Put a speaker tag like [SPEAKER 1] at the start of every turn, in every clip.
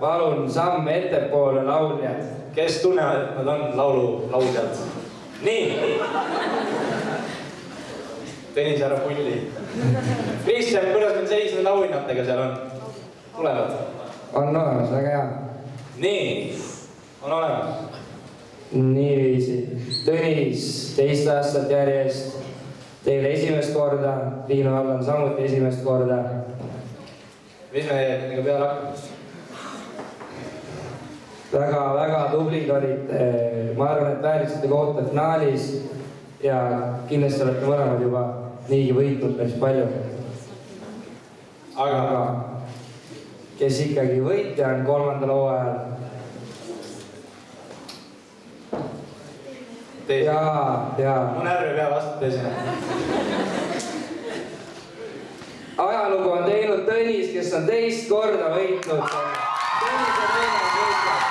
[SPEAKER 1] palun samm ettepoole lauljad.
[SPEAKER 2] Kes tunnevad, et nad on lauljad? Nii. Tõnis ära pulli. Kristjan, kuidas meil seis need auhinnatega seal on? Tulevad?
[SPEAKER 1] On olemas, väga hea.
[SPEAKER 2] Nii, on olemas.
[SPEAKER 1] Niiviisi. Tõnis, teist aastat järjest. Teile esimest korda. Liinu Allan samuti esimest korda.
[SPEAKER 2] Mis me nendega peale hakkame?
[SPEAKER 1] Väga tublid olid. Ma arvan, et väärisite kohta finaalis ja kindlasti olete mõlemad juba niigi võitnud päris palju. Aga kes ikkagi võitja on kolmandal hooajal? Jaa.
[SPEAKER 2] Mu närvi pea vastu teisene.
[SPEAKER 1] Ajalugu on teinud Tõnis, kes on teist korda võitnud. Tõnis on teine võitnud.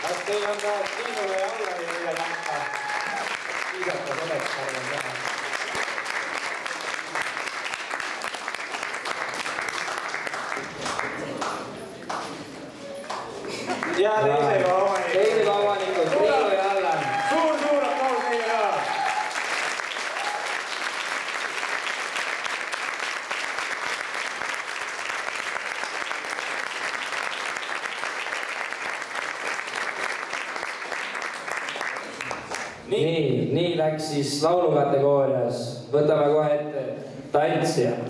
[SPEAKER 1] Kas teil on ka Liinule ja Allanile üle nähta? Viisakas oleks, arvan teha. Ja teisega omanikud. Teisega omanikud, Liinu ja Allan. Suur aplaus neile ka. Nii läks siis laulukategoorias. Võtame kohe ette tantsijad.